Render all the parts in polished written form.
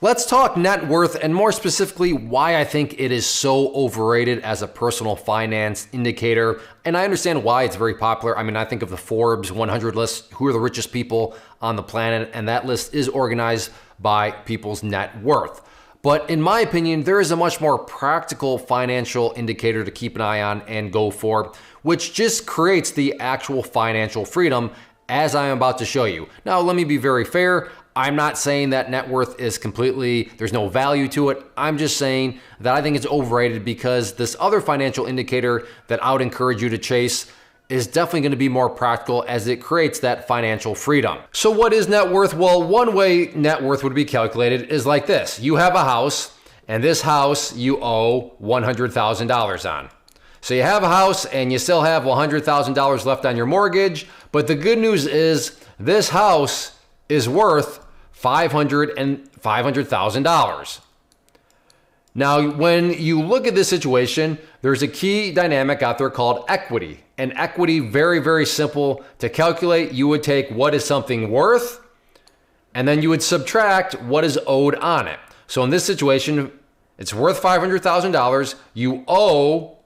Let's talk net worth, and more specifically, why I think it is so overrated as a personal finance indicator. And I understand why it's very popular. I mean, I think of the Forbes 100 list, who are the richest people on the planet, and that list is organized by people's net worth. But in my opinion, there is a much more practical financial indicator to keep an eye on and go for, which just creates the actual financial freedom, as I am about to show you. Now, let me be very fair. I'm not saying that net worth is completely, there's no value to it. I'm just saying that I think it's overrated because this other financial indicator that I would encourage you to chase is definitely going to be more practical as it creates that financial freedom. So what is net worth? Well, one way net worth would be calculated is like this. You have a house, and this house you owe $100,000 on. So you have a house and you still have $100,000 left on your mortgage, but the good news is this house is worth $500,000. Now, when you look at this situation, there's a key dynamic out there called equity. And equity, very, very simple to calculate. You would take what is something worth, and then you would subtract what is owed on it. So in this situation, it's worth $500,000. You owe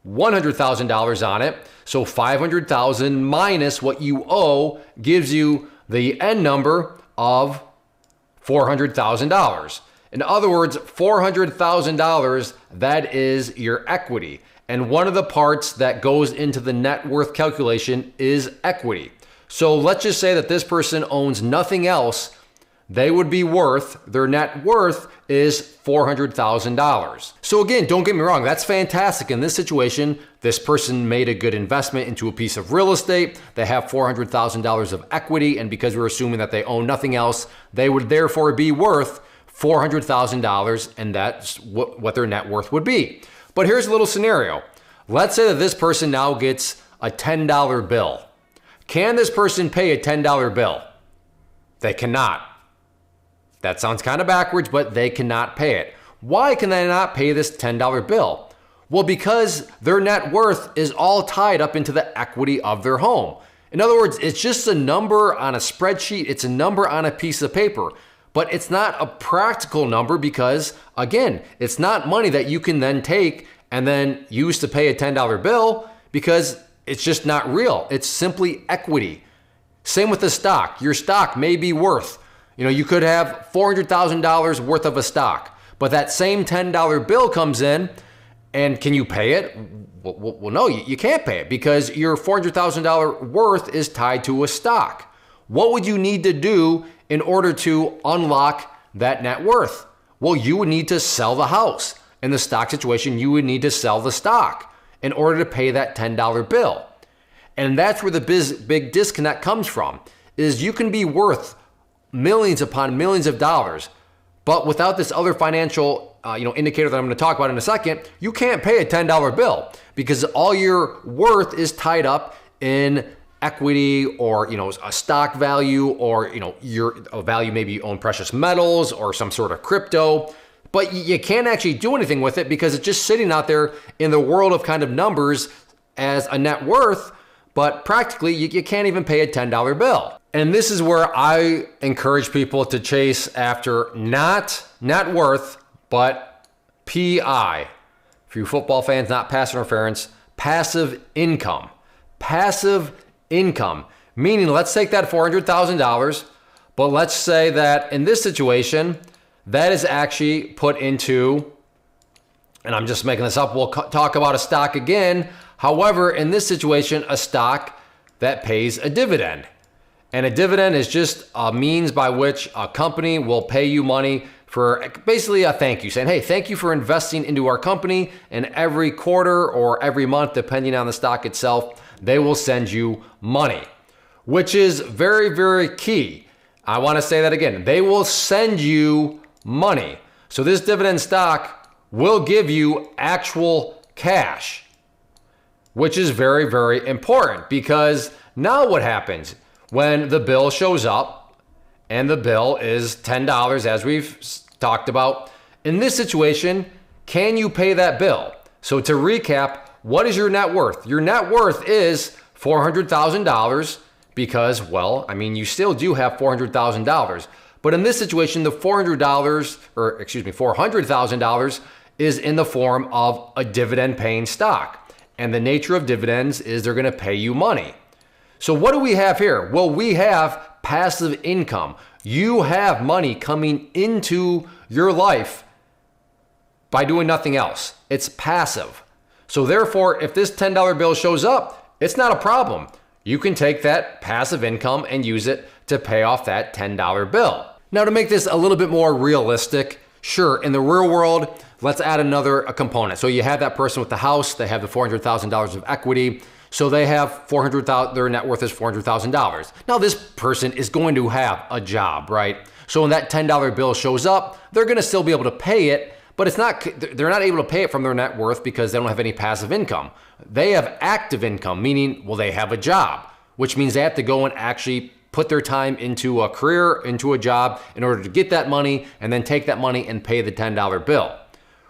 $100,000 on it. So 500,000 minus what you owe gives you the end number of $400,000. In other words, $400,000, that is your equity. And one of the parts that goes into the net worth calculation is equity. So let's just say that this person owns nothing else. They would be worth, their net worth is $400,000. So again, don't get me wrong, that's fantastic. In this situation, this person made a good investment into a piece of real estate. They have $400,000 of equity, and because we're assuming that they own nothing else, they would therefore be worth $400,000, and that's what their net worth would be. But here's a little scenario. Let's say that this person now gets a $10 bill. Can this person pay a $10 bill? They cannot. That sounds kind of backwards, but they cannot pay it. Why can they not pay this $10 bill? Well, because their net worth is all tied up into the equity of their home. In other words, it's just a number on a spreadsheet. It's a number on a piece of paper. But it's not a practical number because, again, it's not money that you can then take and then use to pay a $10 bill because it's just not real. It's simply equity. Same with the stock. Your stock may be worth, you could have $400,000 worth of a stock, but that same $10 bill comes in, and can you pay it? Well, no, you can't pay it because your $400,000 worth is tied to a stock. What would you need to do in order to unlock that net worth? Well, you would need to sell the house. In the stock situation, you would need to sell the stock in order to pay that $10 bill. And that's where the big disconnect comes from, is you can be worth millions upon millions of dollars, but without this other financial indicator that I'm going to talk about in a second, you can't pay a $10 bill because all your worth is tied up in equity or a stock value or your value, maybe you own precious metals or some sort of crypto, but you can't actually do anything with it because it's just sitting out there in the world of kind of numbers as a net worth, but practically you can't even pay a $10 bill. And this is where I encourage people to chase after not net worth, but PI. For you football fans, not passive interference, passive income. Passive income, meaning let's take that $400,000, but let's say that in this situation, that is actually put into, and I'm just making this up, we'll talk about a stock again. However, in this situation, a stock that pays a dividend. And a dividend is just a means by which a company will pay you money for basically a thank you, saying, hey, thank you for investing into our company. And every quarter or every month, depending on the stock itself, they will send you money, which is very, very key. I want to say that again. They will send you money. So this dividend stock will give you actual cash, which is very, very important because now what happens? When the bill shows up and the bill is $10, as we've talked about, in this situation, can you pay that bill? So to recap, what is your net worth? Your net worth is $400,000 because, you still do have $400,000, But in this situation, the $400,000 is in the form of a dividend paying stock. And the nature of dividends is they're going to pay you money. So what do we have here? Well, we have passive income. You have money coming into your life by doing nothing else. It's passive. So therefore, if this $10 bill shows up, it's not a problem. You can take that passive income and use it to pay off that $10 bill. Now, to make this a little bit more realistic, sure, in the real world, let's add another component. So you have that person with the house, they have the $400,000 of equity. So they have their net worth is $400,000. Now this person is going to have a job, right? So when that $10 bill shows up, they're going to still be able to pay it, but they're not able to pay it from their net worth because they don't have any passive income. They have active income, meaning, well, they have a job, which means they have to go and actually put their time into a career, into a job in order to get that money and then take that money and pay the $10 bill,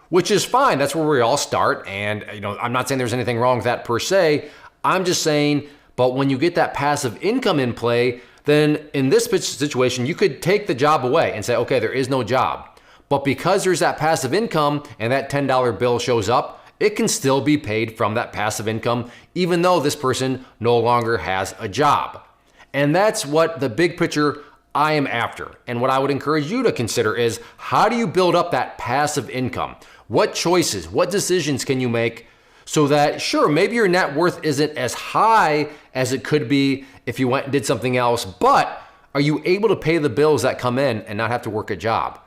which is fine. That's where we all start. And I'm not saying there's anything wrong with that per se. I'm just saying, but when you get that passive income in play, then in this situation, you could take the job away and say, okay, there is no job. But because there's that passive income and that $10 bill shows up, it can still be paid from that passive income, even though this person no longer has a job. And that's what the big picture I am after. And what I would encourage you to consider is, how do you build up that passive income? What choices, what decisions can you make so that, sure, maybe your net worth isn't as high as it could be if you went and did something else, but are you able to pay the bills that come in and not have to work a job?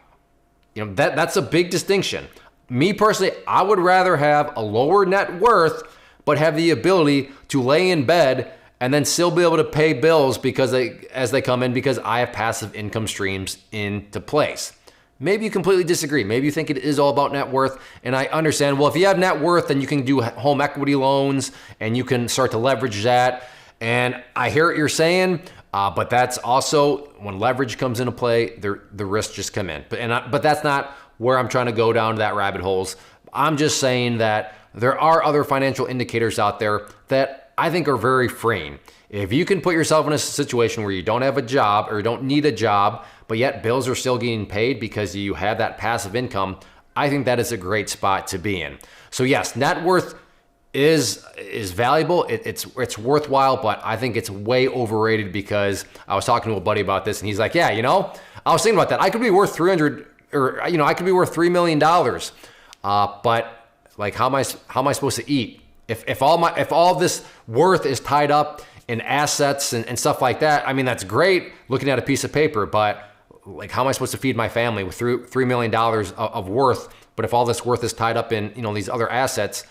That's a big distinction. Me personally, I would rather have a lower net worth, but have the ability to lay in bed and then still be able to pay bills as they come in, because I have passive income streams into place. Maybe you completely disagree. Maybe you think it is all about net worth. And I understand, well, if you have net worth, then you can do home equity loans and you can start to leverage that. And I hear what you're saying, but that's also when leverage comes into play, the risks just come in. But that's not where I'm trying to go down to that rabbit holes. I'm just saying that there are other financial indicators out there that I think are very freeing. If you can put yourself in a situation where you don't have a job or you don't need a job, but yet bills are still getting paid because you have that passive income, I think that is a great spot to be in. So yes, net worth is valuable. It's worthwhile, but I think it's way overrated, because I was talking to a buddy about this and he's like, yeah, I was thinking about that. I could be worth I could be worth $3 million. But like, how am I supposed to eat? If all this worth is tied up in assets and stuff like that, I mean, that's great looking at a piece of paper, but like, how am I supposed to feed my family with $3 million of worth? But if all this worth is tied up in, these other assets,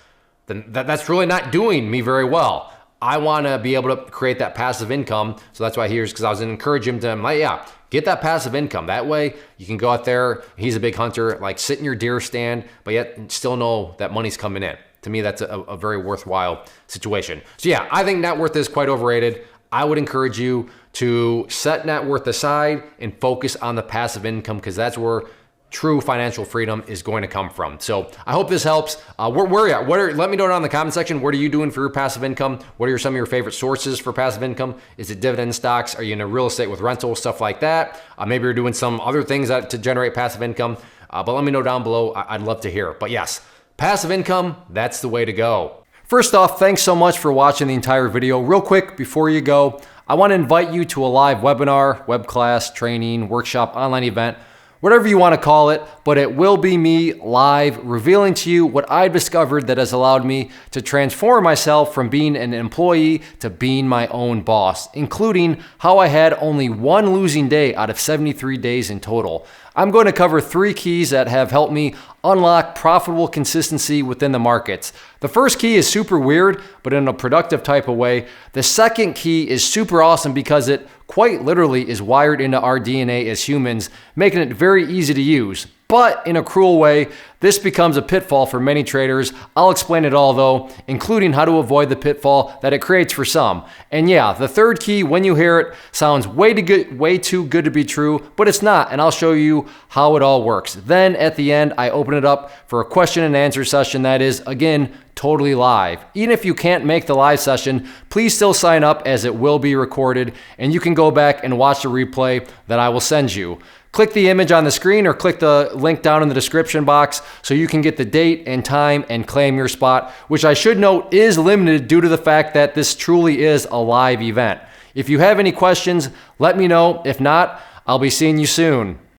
then that's really not doing me very well. I want to be able to create that passive income. So that's why because I was going to encourage him to, get that passive income. That way you can go out there. He's a big hunter, like sit in your deer stand, but yet still know that money's coming in. To me, that's a very worthwhile situation. So yeah, I think net worth is quite overrated. I would encourage you to set net worth aside and focus on the passive income, because that's where true financial freedom is going to come from. So I hope this helps. Let me know down in the comment section. What are you doing for your passive income? What are some of your favorite sources for passive income? Is it dividend stocks? Are you in a real estate with rentals, stuff like that? Maybe you're doing some other things to generate passive income. But let me know down below. I'd love to hear. But yes, passive income, that's the way to go. First off, thanks so much for watching the entire video. Real quick, before you go, I want to invite you to a live webinar, web class, training, workshop, online event, whatever you want to call it, but it will be me live revealing to you what I've discovered that has allowed me to transform myself from being an employee to being my own boss, including how I had only one losing day out of 73 days in total. I'm going to cover 3 keys that have helped me unlock profitable consistency within the markets. The first key is super weird, but in a productive type of way. The second key is super awesome because it quite literally is wired into our DNA as humans, making it very easy to use. But in a cruel way, this becomes a pitfall for many traders. I'll explain it all though, including how to avoid the pitfall that it creates for some. And yeah, the third key, when you hear it, sounds way too good to be true, but it's not, and I'll show you how it all works. Then at the end, I open it up for a question and answer session that is, again, totally live. Even if you can't make the live session, please still sign up, as it will be recorded, and you can go back and watch the replay that I will send you. Click the image on the screen or click the link down in the description box so you can get the date and time and claim your spot, which I should note is limited due to the fact that this truly is a live event. If you have any questions, let me know. If not, I'll be seeing you soon.